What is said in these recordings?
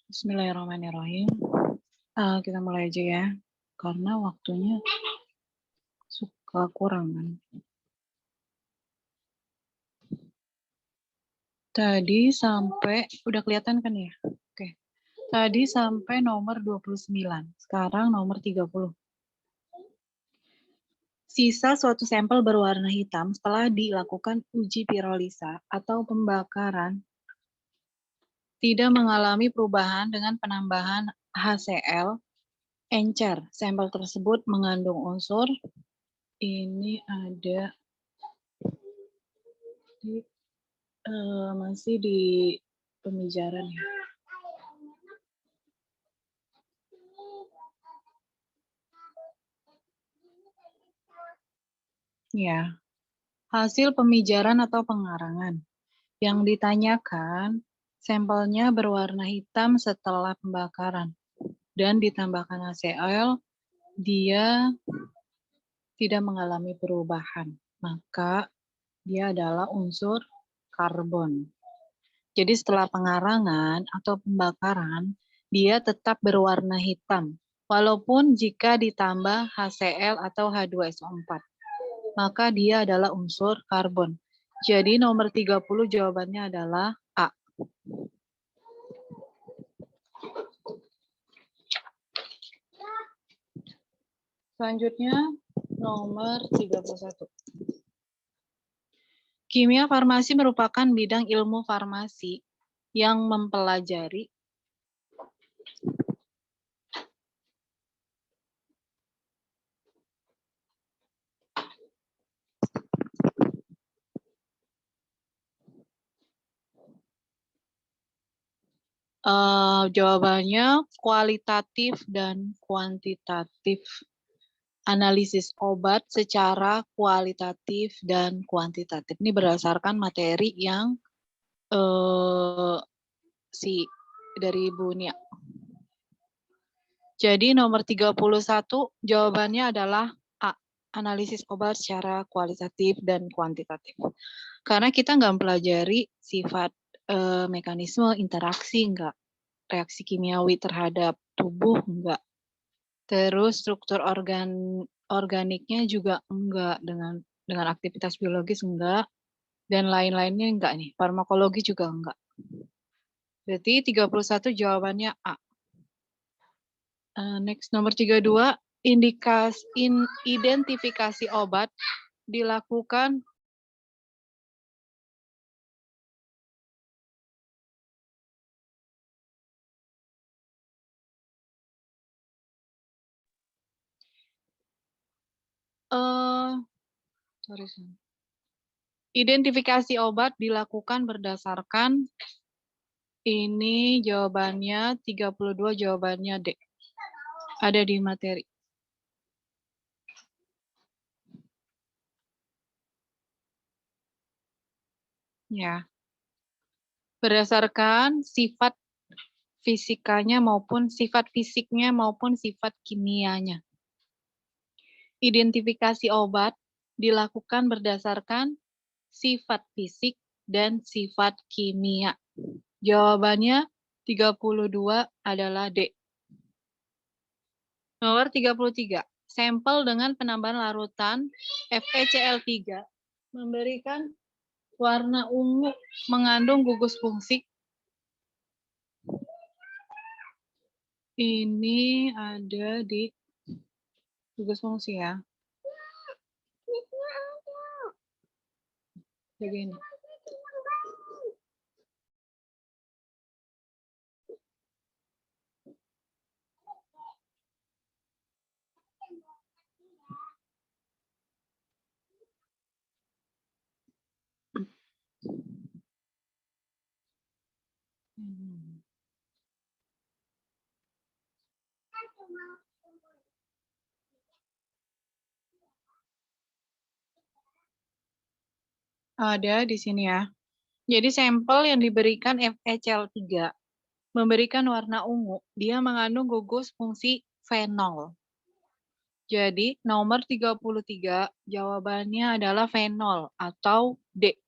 Bismillahirrahmanirrahim. Kita mulai aja ya, karena waktunya suka kurang kan. Tadi sampai, udah kelihatan kan ya? Oke. Tadi sampai nomor 29, sekarang nomor 30. Sisa suatu sampel berwarna hitam setelah dilakukan uji pirolisa atau pembakaran tidak mengalami perubahan dengan penambahan HCl, encer. Sampel tersebut mengandung unsur, ini ada di, masih di pemijaran ya. Ya, hasil pemijaran atau pengarangan. Yang ditanyakan, sampelnya berwarna hitam setelah pembakaran dan ditambahkan HCl, dia tidak mengalami perubahan. Maka dia adalah unsur karbon. Jadi setelah pengarangan atau pembakaran, dia tetap berwarna hitam, walaupun jika ditambah HCl atau H2SO4. Maka dia adalah unsur karbon. Jadi nomor 30 jawabannya adalah A. Selanjutnya nomor 31. Kimia farmasi merupakan bidang ilmu farmasi yang mempelajari jawabannya kualitatif dan kuantitatif. Analisis obat secara kualitatif dan kuantitatif. Ini berdasarkan materi yang dari Ibu Nia. Jadi nomor 31 jawabannya adalah A. Analisis obat secara kualitatif dan kuantitatif. Karena kita nggak mempelajari sifat mekanisme interaksi, enggak. Reaksi kimiawi terhadap tubuh, enggak. Terus struktur organiknya juga enggak, dengan aktivitas biologis enggak, dan lain-lainnya enggak nih. Farmakologi juga enggak. Berarti 31 jawabannya A. Next, nomor 32, identifikasi obat dilakukan identifikasi obat dilakukan berdasarkan, ini jawabannya 32, jawabannya D. Ada di materi. Ya. Berdasarkan sifat fisikanya maupun sifat fisiknya maupun sifat kimianya. Identifikasi obat dilakukan berdasarkan sifat fisik dan sifat kimia. Jawabannya 32 adalah D. Nomor 33. Sampel dengan penambahan larutan FeCl3 memberikan warna ungu mengandung gugus fungsi. Ini ada di gugus fungsi ya. Begini. Ada di sini ya. Jadi sampel yang diberikan FeCl3 memberikan warna ungu, dia mengandung gugus fungsi fenol. Jadi nomor 33 jawabannya adalah fenol atau D.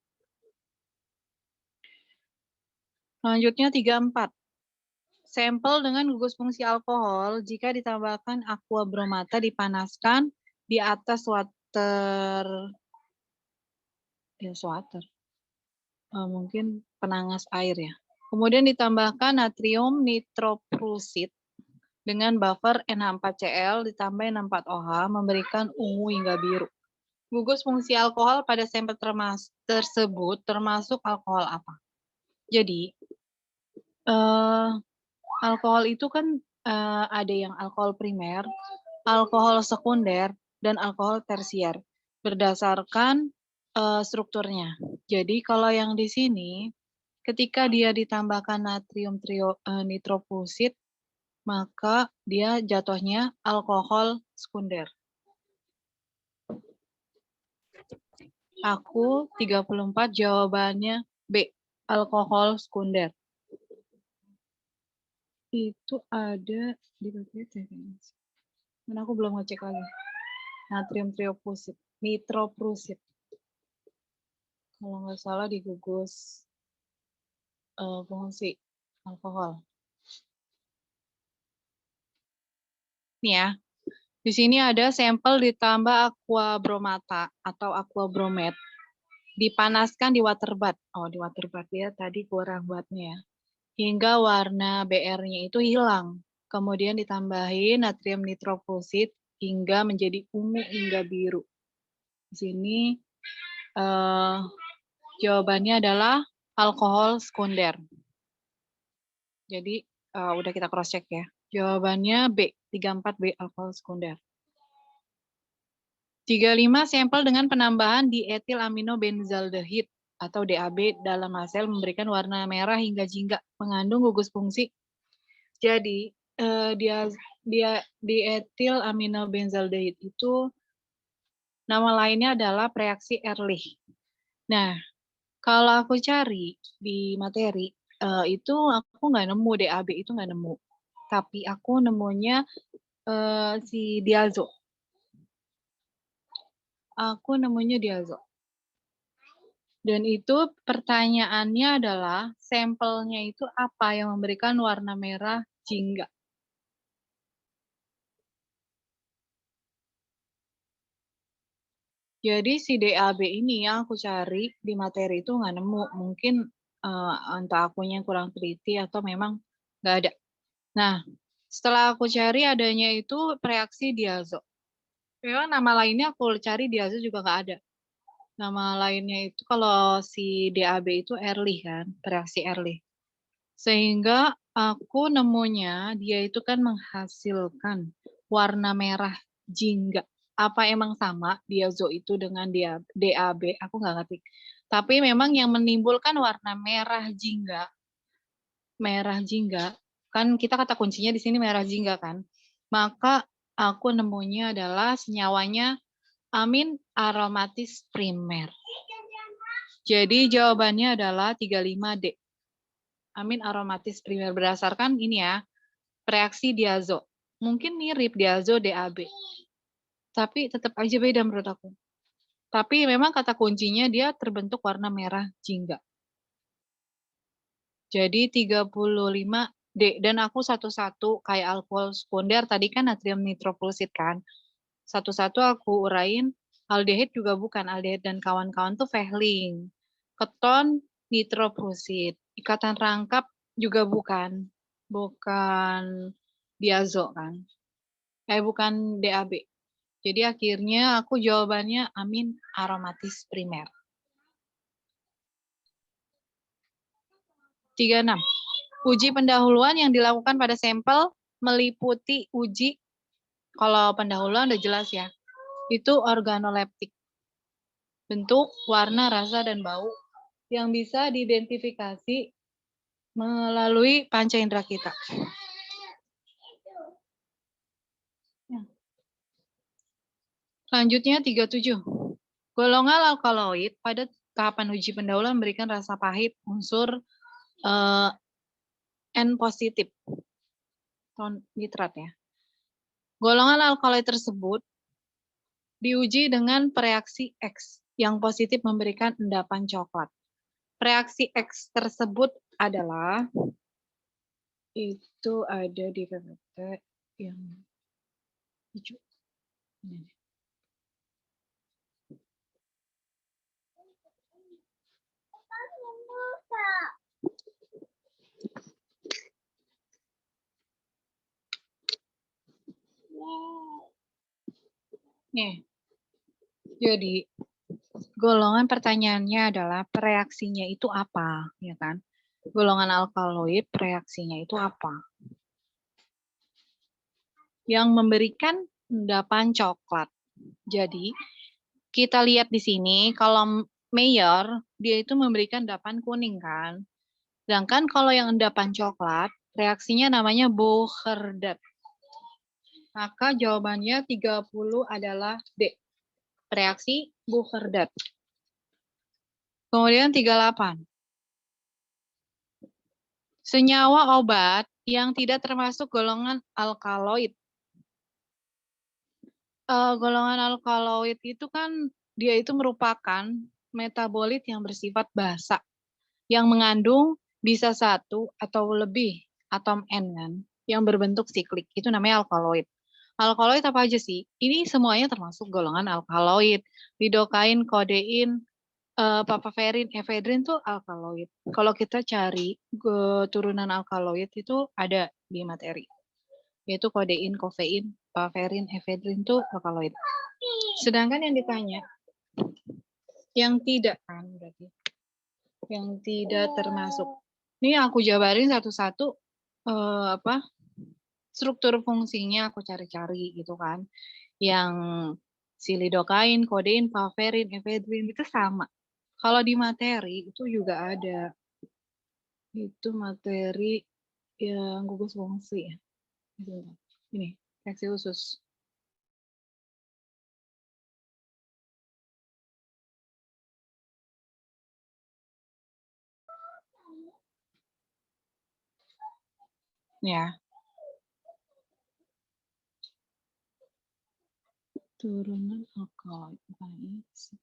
Selanjutnya 34. Sampel dengan gugus fungsi alkohol jika ditambahkan aqua bromata dipanaskan di atas mungkin penangas air ya. Kemudian ditambahkan natrium nitroprusit dengan buffer NH4Cl ditambah N4OH memberikan ungu hingga biru. Gugus fungsi alkohol pada sampel tersebut termasuk alkohol apa? Jadi, alkohol itu kan ada yang alkohol primer, alkohol sekunder, dan alkohol tersier berdasarkan strukturnya. Jadi kalau yang di sini, ketika dia ditambahkan natrium nitroprusit, maka dia jatuhnya alkohol sekunder. Aku 34 jawabannya B, alkohol sekunder. Itu ada di PPT kayaknya. Dan aku belum ngecek lagi. Natrium nitroprusit. Kalau nggak salah di gugus fungsi alkohol. Nih ya, di sini ada sampel ditambah aqua bromata atau aqua bromate. Dipanaskan di waterbath. Oh, di waterbath ya, tadi kurang buatnya ya. Hingga warna BR-nya itu hilang. Kemudian ditambahin natrium nitroprusit hingga menjadi ungu hingga biru. Di sini jawabannya adalah alkohol sekunder. Jadi udah kita cross check ya. Jawabannya B, 34B alkohol sekunder. 35 sampel dengan penambahan dietil aminobenzaldehid atau DAB dalam hasil memberikan warna merah hingga jingga mengandung gugus fungsi. Jadi dia dietil aminobenzaldehid itu nama lainnya adalah reaksi Ehrlich. Nah, kalau aku cari di materi itu aku nggak nemu DAB itu nggak nemu. Tapi aku nemunya si diazo. Aku nemunya diazo. Dan itu pertanyaannya adalah sampelnya itu apa yang memberikan warna merah jingga. Jadi si DAB ini yang aku cari di materi itu nggak nemu. Mungkin entah akunya yang kurang teliti atau memang nggak ada. Nah, setelah aku cari adanya itu reaksi diazo. Memang nama lainnya aku cari diazo juga nggak ada. Nama lainnya itu kalau si DAB itu Ehrlich kan, reaksi Ehrlich. Sehingga aku nemunya dia itu kan menghasilkan warna merah jingga. Apa emang sama diazo itu dengan DAB? Aku nggak ngerti. Tapi memang yang menimbulkan warna merah jingga, kan kita kata kuncinya di sini merah jingga kan. Maka aku nemunya adalah senyawanya amin aromatis primer. Jadi jawabannya adalah 35D. Amin aromatis primer berdasarkan ini ya, reaksi diazo. Mungkin mirip diazo DAB. Tapi tetap aja beda menurut aku. Tapi memang kata kuncinya dia terbentuk warna merah jingga. Jadi 35D. Dan aku satu-satu kayak alkohol sekunder tadi kan natrium nitroprusit kan. Satu-satu aku urain, aldehid juga bukan, aldehid dan kawan-kawan tuh Fehling. Keton nitroprusit. Ikatan rangkap juga bukan diazo kan. Bukan DAB. Jadi akhirnya aku jawabannya amin aromatis primer. 36. Uji pendahuluan yang dilakukan pada sampel meliputi uji, kalau pendahuluan udah jelas ya, itu organoleptik. Bentuk, warna, rasa, dan bau yang bisa diidentifikasi melalui panca indera kita. Selanjutnya 37. Golongan alkaloid pada tahapan uji pendahuluan memberikan rasa pahit unsur N positif, nitrat ya. Golongan alkaloid tersebut diuji dengan reaksi X yang positif memberikan endapan coklat. Reaksi X tersebut adalah itu ada di PPT yang hijau. Ini. Nih, jadi golongan pertanyaannya adalah reaksinya itu apa, ya kan? Golongan alkaloid reaksinya itu apa? Yang memberikan endapan coklat. Jadi, kita lihat di sini kalau Mayer dia itu memberikan endapan kuning kan. Sedangkan kalau yang endapan coklat, reaksinya namanya Bocherdert. Maka jawabannya 30 adalah D. Reaksi Bocherdert. Kemudian 38. Senyawa obat yang tidak termasuk golongan alkaloid. Golongan alkaloid itu kan dia itu merupakan metabolit yang bersifat basa yang mengandung bisa satu atau lebih atom N kan yang berbentuk siklik. Itu namanya alkaloid. Alkaloid apa aja sih? Ini semuanya termasuk golongan alkaloid. Lidokain, kodein, papaverin, efedrin tuh alkaloid. Kalau kita cari turunan alkaloid itu ada di materi. Yaitu kodein, kofein, papaverin, efedrin tuh alkaloid. Sedangkan yang ditanya yang tidak kan berarti. Yang tidak termasuk. Ini aku jabarin satu-satu apa? Struktur fungsinya aku cari-cari gitu kan. Yang silidokain, kodein, papaverin, efedrin itu sama. Kalau di materi itu juga ada. Itu materi yang gugus fungsi ya. Ini, reaksi khusus. Ya. Turunan alkaloid bukan ini sih.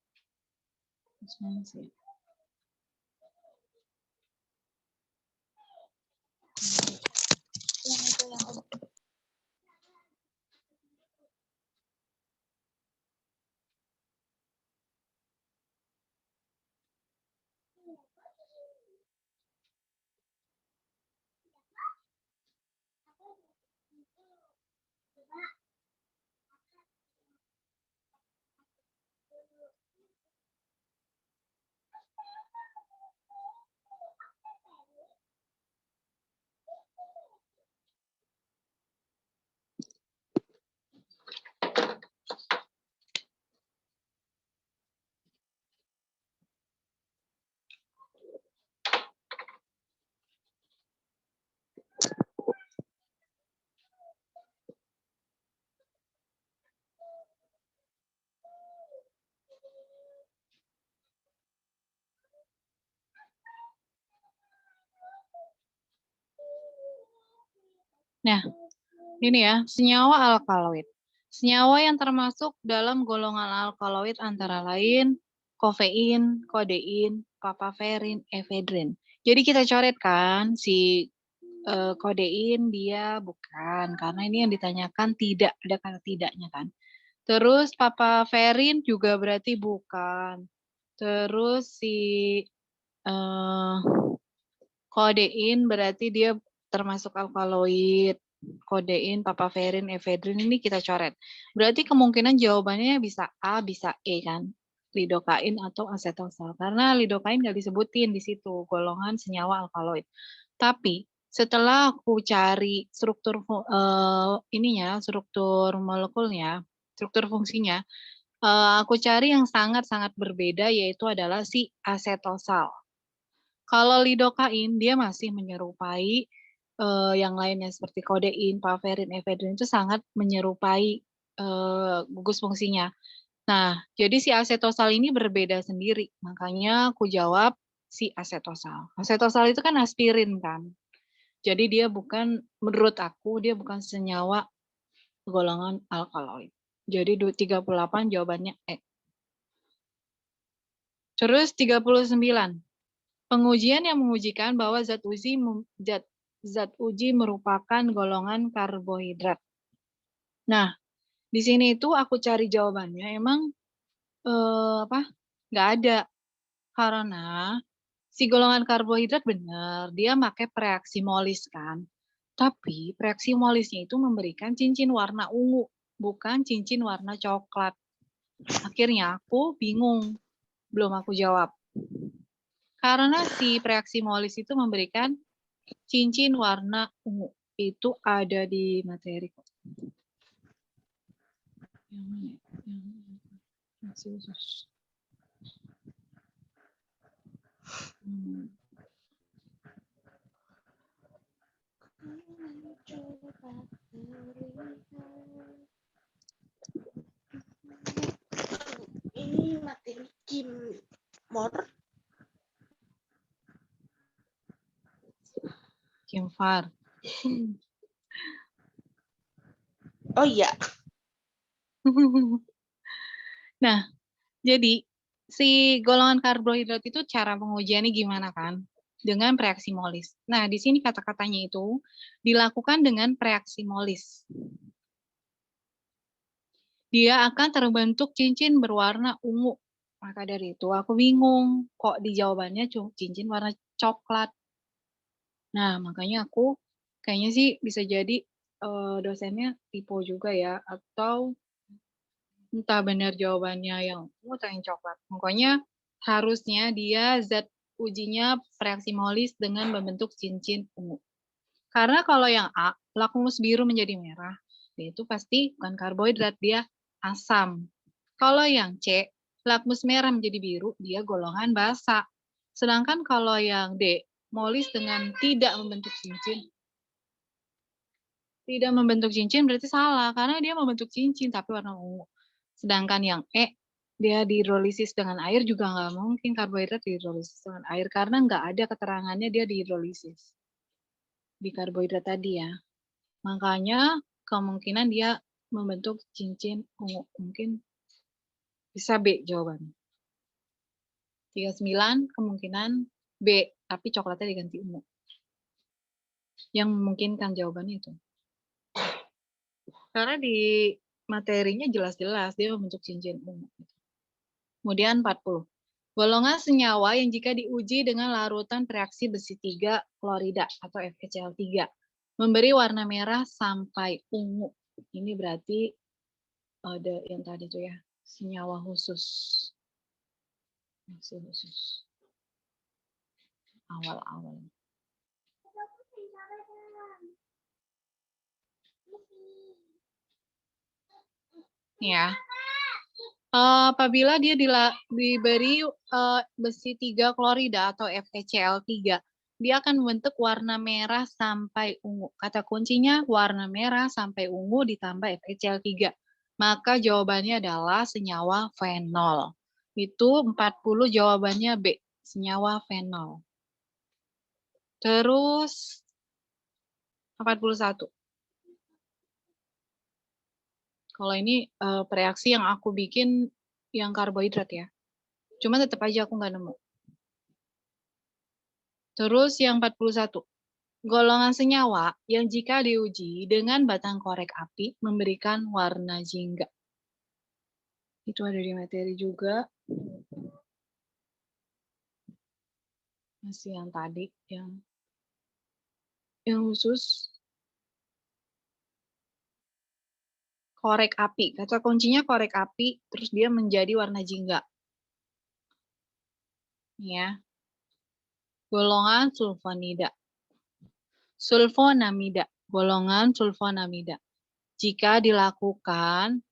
Nah, ini ya, senyawa alkaloid. Senyawa yang termasuk dalam golongan alkaloid antara lain kofein, kodein, papaverin, efedrin. Jadi kita coret kan si kodein dia bukan, karena ini yang ditanyakan tidak, ada kata tidaknya kan. Terus papaverin juga berarti bukan. Terus si eh, kodein berarti dia termasuk alkaloid. Kodein, papaverin, efedrin ini kita coret. Berarti kemungkinan jawabannya bisa A, bisa E kan. Lidokain atau asetosal. Karena lidokain nggak disebutin di situ, golongan senyawa alkaloid. Tapi setelah aku cari struktur ininya, struktur molekulnya, struktur fungsinya, aku cari yang sangat-sangat berbeda yaitu adalah si asetosal. Kalau lidokain dia masih menyerupai yang lainnya seperti kodein, papaverin, efedrin itu sangat menyerupai gugus fungsinya. Nah, jadi si asetosal ini berbeda sendiri. Makanya aku jawab si asetosal. Asetosal itu kan aspirin kan. Jadi dia bukan, menurut aku dia bukan senyawa golongan alkaloid. Jadi 38 jawabannya E. Terus 39. Pengujian yang mengujikan bahwa zat uji merupakan golongan karbohidrat. Nah, di sini itu aku cari jawabannya emang nggak ada, karena si golongan karbohidrat benar dia pakai preaksi molis kan. Tapi preaksi molisnya itu memberikan cincin warna ungu, bukan cincin warna coklat. Akhirnya aku bingung, belum aku jawab. Karena si preaksi molis itu memberikan cincin warna ungu. Itu ada di materi kok. Yang mana? Yang khusus. Ini materi Kimfar. Oh iya. Nah, jadi si golongan karbohidrat itu cara pengujiannya gimana kan? Dengan preaksi molis. Nah, di sini kata-katanya itu dilakukan dengan preaksi molis. Dia akan terbentuk cincin berwarna ungu. Maka dari itu aku bingung, kok di jawabannya cincin warna coklat. Nah, makanya aku kayaknya sih bisa jadi dosennya typo juga ya, atau entah benar jawabannya yang ungu atau yang coklat. Pokoknya harusnya dia zat ujinya preaksi molis dengan membentuk cincin ungu. Karena kalau yang A, lakmus biru menjadi merah, itu pasti bukan karbohidrat, dia asam. Kalau yang C, lakmus merah menjadi biru, dia golongan basa. Sedangkan kalau yang D, molis dengan tidak membentuk cincin. Tidak membentuk cincin berarti salah, karena dia membentuk cincin tapi warna ungu. Sedangkan yang E, dia dihidrolisis dengan air juga nggak mungkin karbohidrat dihidrolisis dengan air, karena nggak ada keterangannya dia dihidrolisis di karbohidrat tadi ya. Makanya kemungkinan dia membentuk cincin ungu. Mungkin bisa B jawabannya. 39 kemungkinan B, tapi coklatnya diganti ungu. Yang memungkinkan jawabannya itu. Karena di materinya jelas-jelas dia membentuk cincin ungu. Kemudian 40. Golongan senyawa yang jika diuji dengan larutan reaksi besi 3 klorida atau FeCl3 memberi warna merah sampai ungu. Ini berarti ada yang tadi tuh ya, senyawa khusus. Reaksi khusus. Awal-awal. Ya. Apabila dia diberi besi 3 klorida atau FeCl3, dia akan membentuk warna merah sampai ungu. Kata kuncinya warna merah sampai ungu ditambah FeCl3. Maka jawabannya adalah senyawa fenol. Itu 40 jawabannya B, senyawa fenol. Terus 41. Kalau ini reaksi yang aku bikin yang karbohidrat ya. Cuma tetap aja aku nggak nemu. Terus yang 41. Golongan senyawa yang jika diuji dengan batang korek api memberikan warna jingga. Itu ada di materi juga. Masih yang tadi, yang khusus. Korek api. Kata kuncinya korek api, terus dia menjadi warna jingga. Ya. Golongan sulfonida. Sulfonamida. Golongan sulfonamida. Jika dilakukan,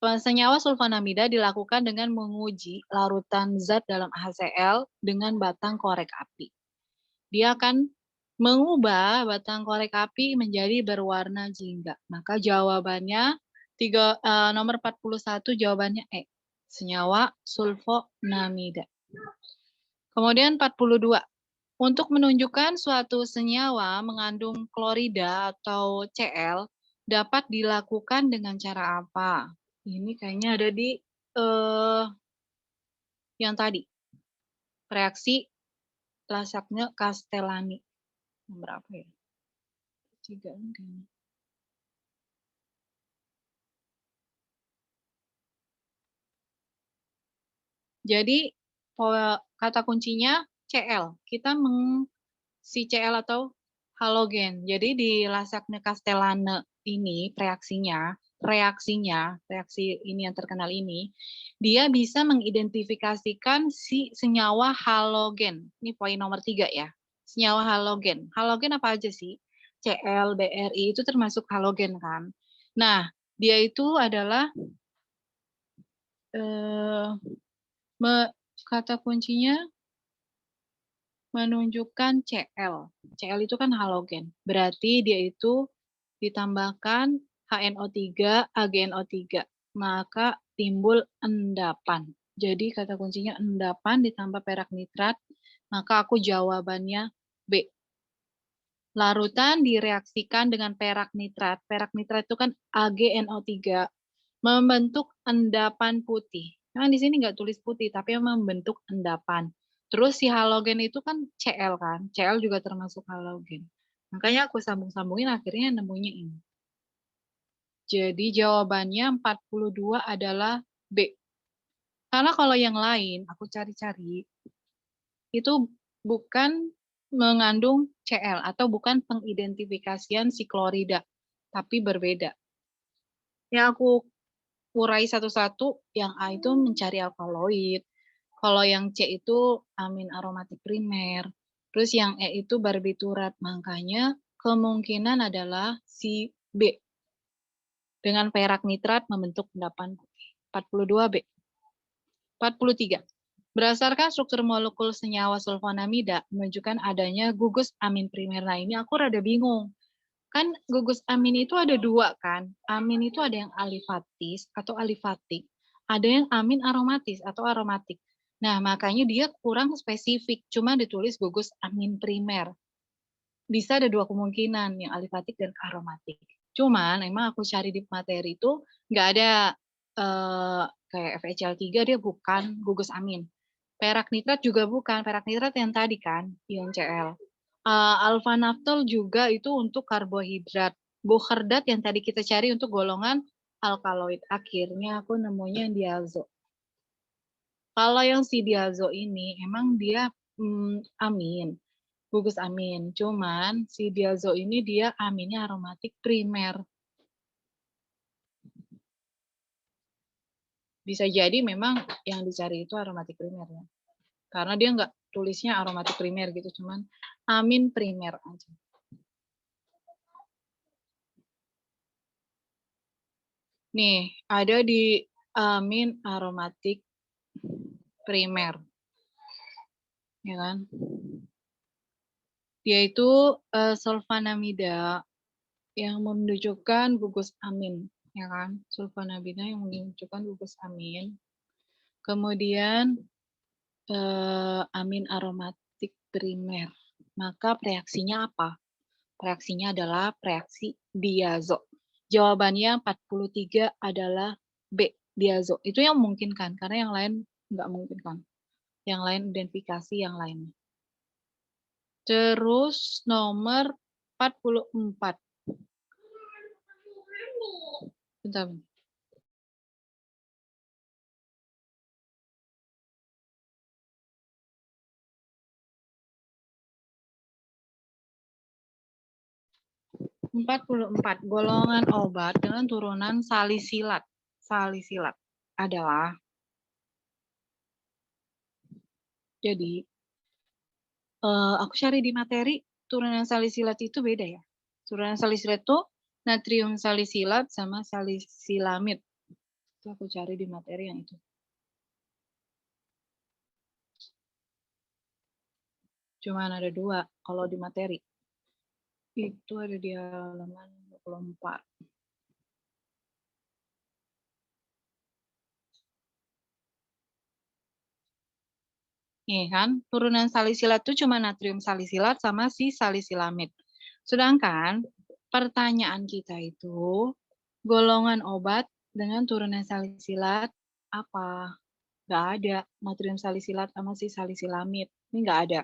senyawa sulfonamida dilakukan dengan menguji larutan zat dalam HCl dengan batang korek api. Dia akan mengubah batang korek api menjadi berwarna jingga. Maka jawabannya nomor 41 jawabannya E. Senyawa sulfonamida. Kemudian 42. Untuk menunjukkan suatu senyawa mengandung klorida atau Cl dapat dilakukan dengan cara apa? Ini kayaknya ada di yang tadi, reaksi Lasagna-Castellani. Nomor berapa ya? 3 kayaknya. Jadi kata kuncinya Cl. Kita si Cl atau halogen. Jadi di Lasagna-Castellani ini reaksi ini yang terkenal ini, dia bisa mengidentifikasikan si senyawa halogen. Ini poin nomor 3 ya. Senyawa halogen. Halogen apa aja sih? Cl, Bri itu termasuk halogen kan. Nah, dia itu adalah kata kuncinya menunjukkan Cl. Cl itu kan halogen. Berarti dia itu ditambahkan HNO3, AgNO3. Maka timbul endapan. Jadi kata kuncinya endapan ditambah perak nitrat. Maka aku jawabannya B. Larutan direaksikan dengan perak nitrat. Perak nitrat itu kan AgNO3. Membentuk endapan putih. Nah, di sini nggak tulis putih, tapi membentuk endapan. Terus si halogen itu kan Cl kan. Cl juga termasuk halogen. Makanya aku sambung-sambungin akhirnya nemunya ini. Jadi jawabannya 42 adalah B. Karena kalau yang lain, aku cari-cari, itu bukan mengandung Cl atau bukan pengidentifikasian si klorida, tapi berbeda. Yang aku urai satu-satu, yang A itu mencari alkaloid, kalau yang C itu amin aromatik primer, terus yang E itu barbiturat. Makanya kemungkinan adalah si B. Dengan perak nitrat membentuk endapan putih. 42 B. 43. Berdasarkan struktur molekul senyawa sulfonamida menunjukkan adanya gugus amin primer. Nah, ini aku rada bingung. Kan gugus amin itu ada 2 kan. Amin itu ada yang alifatis atau alifatik. Ada yang amin aromatis atau aromatik. Nah, makanya dia kurang spesifik. Cuma ditulis gugus amin primer. Bisa ada 2 kemungkinan, yang alifatik dan aromatik. Cuman emang aku cari di materi itu nggak ada kayak FeCl3 dia bukan gugus amin. Perak nitrat juga bukan, perak nitrat yang tadi kan, ion Cl. Alpha naftol juga itu untuk karbohidrat. Bucherdat yang tadi kita cari untuk golongan alkaloid. Akhirnya aku nemunya yang diazo. Kalau yang si diazo ini emang dia amin, gugus amin. Cuman si diazo ini dia aminnya aromatik primer. Bisa jadi memang yang dicari itu aromatik primer ya. Karena dia nggak tulisnya aromatik primer gitu, cuman amin primer aja. Nih, ada di amin aromatik primer. Ya kan? Dia itu sulfonamida yang menunjukkan gugus amin, ya kan? Sulfonamida yang menunjukkan gugus amin. Kemudian amin aromatik primer. Maka reaksinya apa? Reaksinya adalah reaksi diazo. Jawabannya 43 adalah B, diazo. Itu yang memungkinkan, karena yang lain nggak memungkinkan. Yang lain identifikasi yang lainnya. Terus nomor 44. Bentar. 44. Golongan obat dengan turunan salisilat. Salisilat adalah, jadi aku cari di materi, turunan salisilat itu beda ya. Turunan salisilat itu natrium salisilat sama salisilamid. Itu aku cari di materi yang itu. Cuman ada 2 kalau di materi. Itu ada di halaman 24. Nih kan, turunan salisilat itu cuma natrium salisilat sama si salisilamid. Sedangkan pertanyaan kita itu, golongan obat dengan turunan salisilat apa? Nggak ada. Natrium salisilat sama si salisilamid. Ini nggak ada.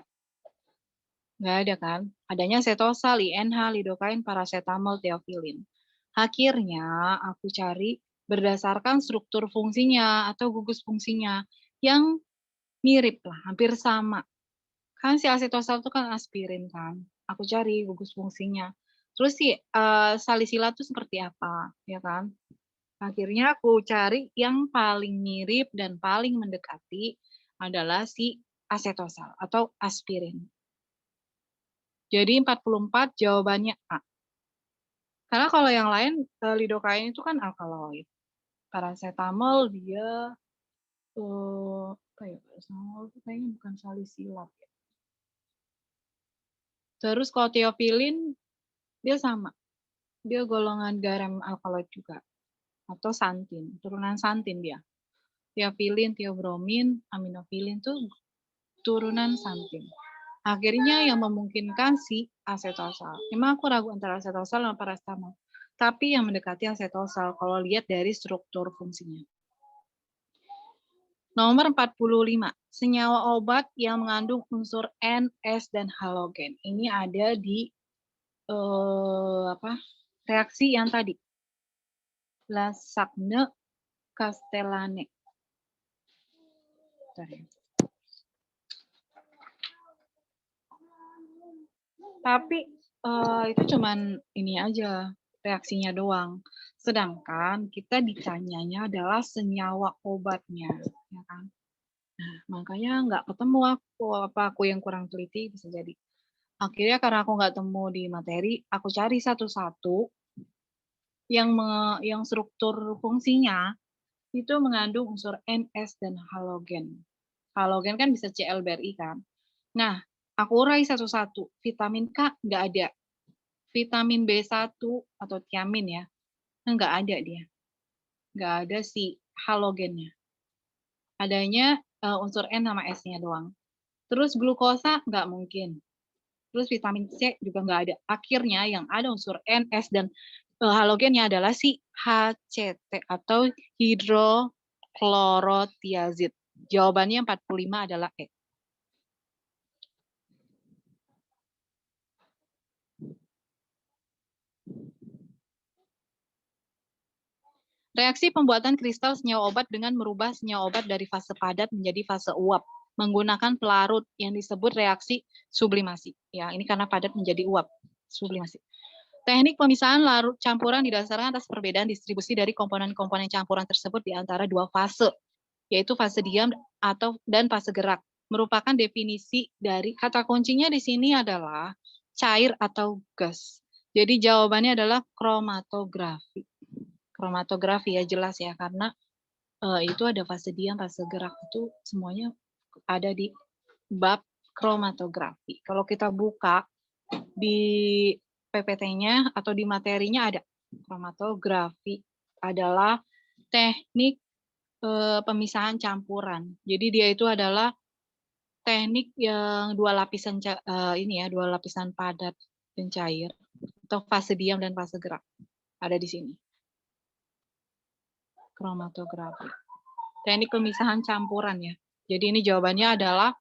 Nggak ada kan? Adanya setosal, INH, lidokain, paracetamol, theophylline. Akhirnya aku cari berdasarkan struktur fungsinya atau gugus fungsinya yang mirip lah, hampir sama. Kan si asetosal itu kan aspirin kan. Aku cari gugus fungsinya. Terus si salisilat itu seperti apa, ya kan? Akhirnya aku cari yang paling mirip dan paling mendekati adalah si asetosal atau aspirin. Jadi 44 jawabannya A. Karena kalau yang lain lidokain itu kan alkaloid. Paracetamol dia apa ya? Paracetamol itu kayaknya bukan salisilat ya. Terus kalau theophylline dia sama. Dia golongan garam alkaloid juga atau santin, turunan santin dia. Theophylline, theobromin, aminofilin tuh turunan santin. Akhirnya yang memungkinkan si asetosal. Memang aku ragu antara asetosal dan paracetamol. Tapi yang mendekati asetosal kalau lihat dari struktur fungsinya. Nomor 45. Senyawa obat yang mengandung unsur N, S, dan halogen. Ini ada di reaksi yang tadi. Lasagne, Castellane. Tapi itu cuman ini aja, reaksinya doang. Sedangkan kita ditanyanya adalah senyawa obatnya, ya kan? Nah, makanya nggak ketemu aku yang kurang teliti bisa jadi. Akhirnya karena aku nggak temu di materi, aku cari satu-satu yang struktur fungsinya itu mengandung unsur NS dan halogen. Halogen kan bisa CL-BRI kan. Nah, aku urai satu-satu. Vitamin K nggak ada. Vitamin B1 atau tiamin ya, nggak ada dia. Nggak ada si halogennya. Adanya unsur N sama S-nya doang. Terus glukosa nggak mungkin. Terus vitamin C juga nggak ada. Akhirnya yang ada unsur N, S, dan halogennya adalah si HCT atau hidroklorotiazid. Jawabannya 45 adalah E. Reaksi pembuatan kristal senyawa obat dengan merubah senyawa obat dari fase padat menjadi fase uap menggunakan pelarut yang disebut reaksi sublimasi. Ya, ini karena padat menjadi uap, sublimasi. Teknik pemisahan larut campuran didasarkan atas perbedaan distribusi dari komponen-komponen campuran tersebut di antara dua fase, yaitu fase diam dan fase gerak. Merupakan definisi dari kata kuncinya di sini adalah cair atau gas. Jadi jawabannya adalah kromatografi. Kromatografi ya jelas ya, karena itu ada fase diam, fase gerak, itu semuanya ada di bab kromatografi. Kalau kita buka di PPT-nya atau di materinya ada kromatografi adalah teknik pemisahan campuran. Jadi dia itu adalah teknik yang dua lapisan dua lapisan padat dan cair atau fase diam dan fase gerak ada di sini. Kromatografi. Teknik pemisahan campuran ya. Jadi ini jawabannya adalah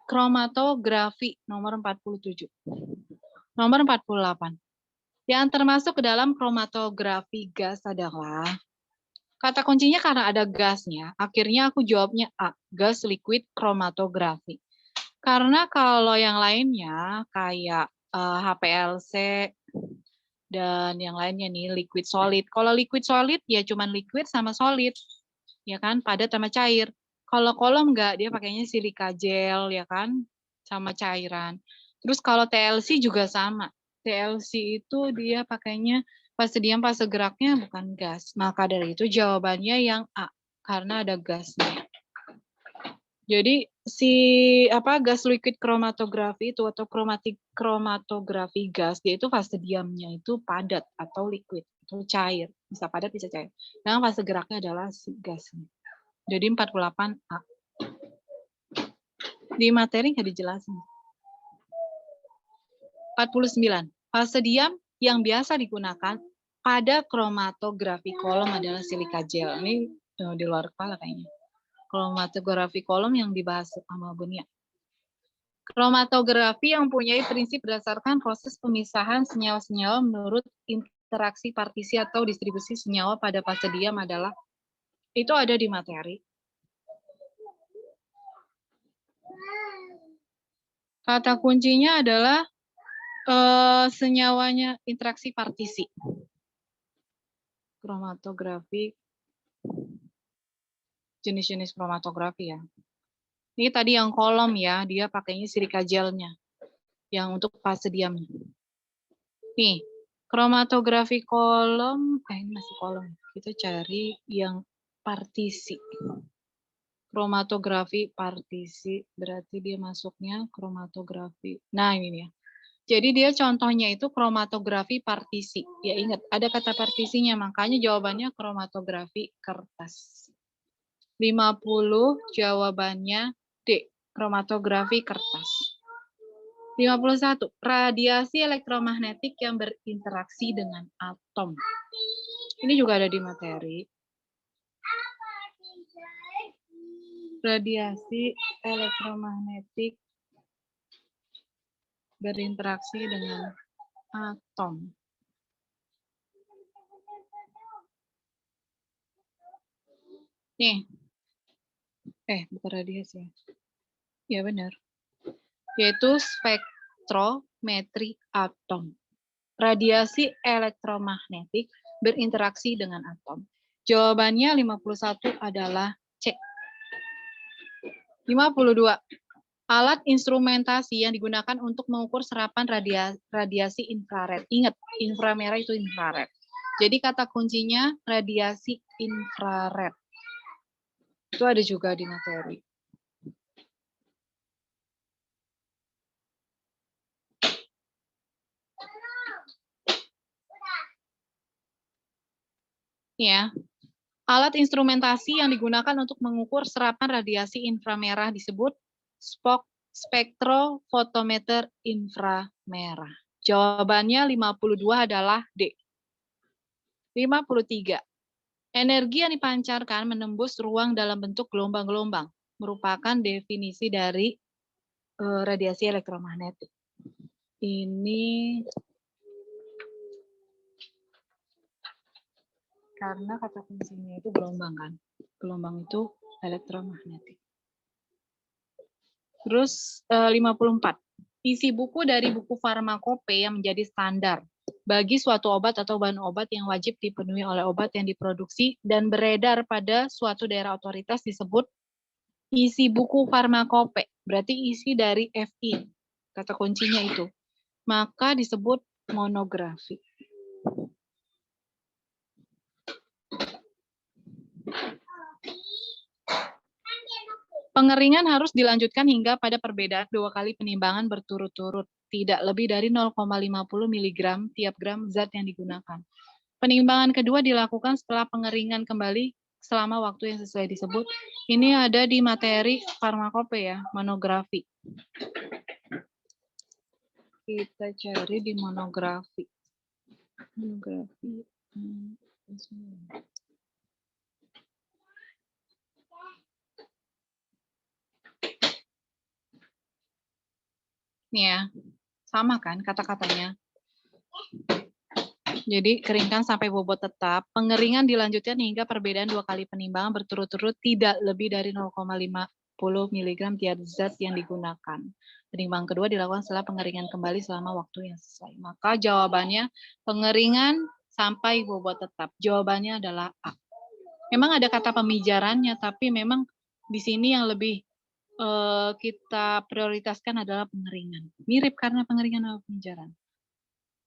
kromatografi nomor 47. Nomor 48. Yang termasuk ke dalam kromatografi gas adalah kata kuncinya karena ada gasnya. Akhirnya aku jawabnya A, gas liquid kromatografi. Karena kalau yang lainnya kayak HPLC dan yang lainnya nih liquid solid. Kalau liquid solid ya cuman liquid sama solid. Ya kan, padat sama cair. Kalau kolom enggak, dia pakainya silika gel ya kan, sama cairan. Terus kalau TLC juga sama. TLC itu dia pakainya fase diam fase geraknya bukan gas. Maka dari itu jawabannya yang A karena ada gasnya. Jadi si gas liquid kromatografi itu atau kromatografi gas dia itu fase diamnya itu padat atau liquid atau cair, bisa padat bisa cair. Yang fase geraknya adalah si gasnya. Jadi 48A. Di materi nggak dijelasin. 49. Fase diam yang biasa digunakan pada kromatografi kolom adalah silika gel. Ini di luar kepala kayaknya. Kromatografi kolom yang dibahas sama Bunia. Kromatografi yang mempunyai prinsip berdasarkan proses pemisahan senyawa-senyawa menurut interaksi partisi atau distribusi senyawa pada fase diam adalah, itu ada di materi. Kata kuncinya adalah senyawanya interaksi partisi. Kromatografi, jenis-jenis kromatografi ya. Ini tadi yang kolom ya, dia pakainya silika gelnya yang untuk fase diamnya. Nih, kromatografi kolom, ini masih kolom. Kita cari yang partisi. Kromatografi partisi, berarti dia masuknya kromatografi. Nah, ini ya. Jadi dia contohnya itu kromatografi partisi. Ya ingat, ada kata partisinya, makanya jawabannya kromatografi kertas. 50 jawabannya D, kromatografi kertas. 51, radiasi elektromagnetik yang berinteraksi dengan atom. Ini juga ada di materi. Radiasi elektromagnetik berinteraksi dengan atom. Nih. Bukan radiasi. Ya benar. Yaitu spektrometri atom. Radiasi elektromagnetik berinteraksi dengan atom. Jawabannya 51 adalah C. 52. Alat instrumentasi yang digunakan untuk mengukur serapan radiasi infrared. Ingat, inframerah itu infrared. Jadi kata kuncinya radiasi infrared. Itu ada juga di materi. Ya. Alat instrumentasi yang digunakan untuk mengukur serapan radiasi inframerah disebut spektrofotometer inframerah. Jawabannya 52 adalah D. 53. Energi yang dipancarkan menembus ruang dalam bentuk gelombang-gelombang merupakan definisi dari radiasi elektromagnetik. Ini karena kata kuncinya itu gelombang kan. Gelombang itu elektromagnetik. Terus 54. Isi buku dari buku farmakope yang menjadi standar bagi suatu obat atau bahan obat yang wajib dipenuhi oleh obat yang diproduksi dan beredar pada suatu daerah otoritas disebut isi buku farmakope. Berarti isi dari FI. Kata kuncinya itu. Maka disebut monografi. Pengeringan harus dilanjutkan hingga pada perbedaan 2 kali penimbangan berturut-turut, tidak lebih dari 0,50 mg tiap gram zat yang digunakan. Penimbangan kedua dilakukan setelah pengeringan kembali selama waktu yang sesuai disebut. Ini ada di materi farmakope ya, monografi. Kita cari di monografi. Monografi. Nih ya, sama kan kata-katanya. Jadi keringkan sampai bobot tetap. Pengeringan dilanjutkan hingga perbedaan 2 kali penimbangan berturut-turut tidak lebih dari 0,50 mg tiap zat yang digunakan. Penimbangan kedua dilakukan setelah pengeringan kembali selama waktu yang sesuai. Maka jawabannya pengeringan sampai bobot tetap. Jawabannya adalah A. Memang ada kata pemijarannya, tapi memang di sini yang lebih kita prioritaskan adalah pengeringan. Mirip karena pengeringan dan pemijaran.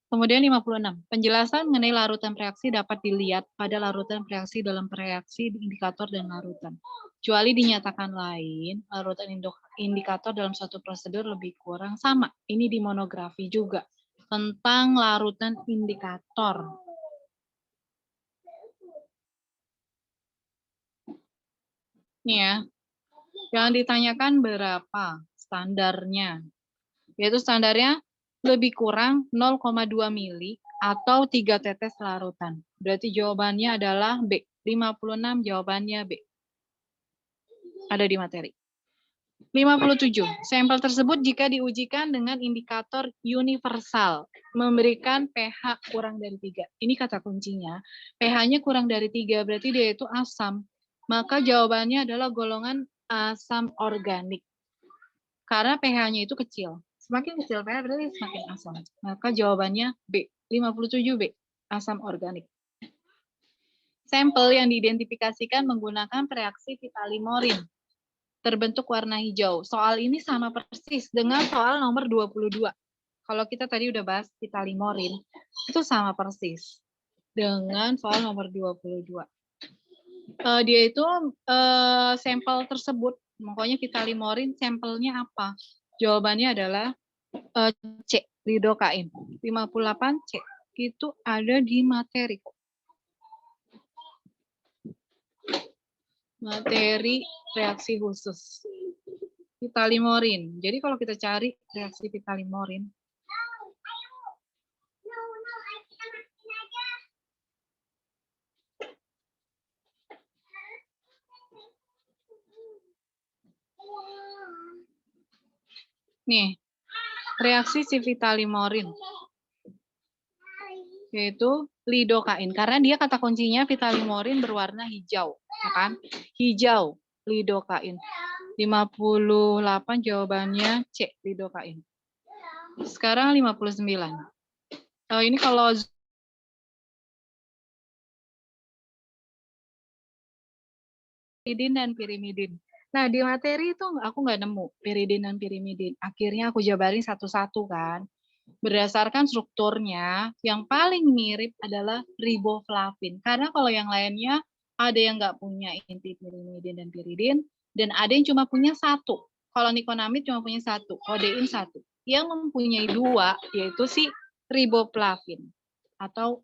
Kemudian 56. Penjelasan mengenai larutan reaksi dapat dilihat pada larutan reaksi dalam reaksi indikator dan larutan. Kecuali dinyatakan lain, larutan indikator dalam suatu prosedur lebih kurang sama. Ini di monografi juga. Tentang larutan indikator. Nih ya. Yang ditanyakan berapa standarnya. Yaitu standarnya lebih kurang 0,2 mili atau 3 tetes larutan. Berarti jawabannya adalah B. 56 jawabannya B. Ada di materi. 57. Sampel tersebut jika diujikan dengan indikator universal memberikan pH kurang dari 3. Ini kata kuncinya. pH-nya kurang dari 3 berarti dia itu asam. Maka jawabannya adalah golongan asam organik. Karena pH-nya itu kecil. Semakin kecil pH berarti semakin asam. Maka jawabannya B. 57B. Asam organik. Sampel yang diidentifikasikan menggunakan reaksi Vitalimorin terbentuk warna hijau. Soal ini sama persis dengan soal nomor 22. Kalau kita tadi udah bahas Vitalimorin, itu sama persis dengan soal nomor 22. Dia itu sampel tersebut, pokoknya Vitalimorin sampelnya apa? Jawabannya adalah C, lidokain. 58 C. Itu ada di materi. Materi reaksi khusus. Vitalimorin. Jadi kalau kita cari reaksi Vitalimorin, nih, reaksi si Vitalimorin yaitu lidokain. Karena dia kata kuncinya Vitalimorin berwarna hijau, ya kan? Hijau, lidokain. 58 jawabannya C, lidokain. Sekarang 59. Ini kalau piridin dan pirimidin. Nah, di materi itu aku nggak nemu piridin dan pirimidin. Akhirnya aku jabarin satu-satu kan. Berdasarkan strukturnya, yang paling mirip adalah riboflavin. Karena kalau yang lainnya, ada yang nggak punya inti pirimidin dan piridin, dan ada yang cuma punya satu. Kalau nikonamid cuma punya satu, kodein satu. Yang mempunyai dua, yaitu si riboflavin atau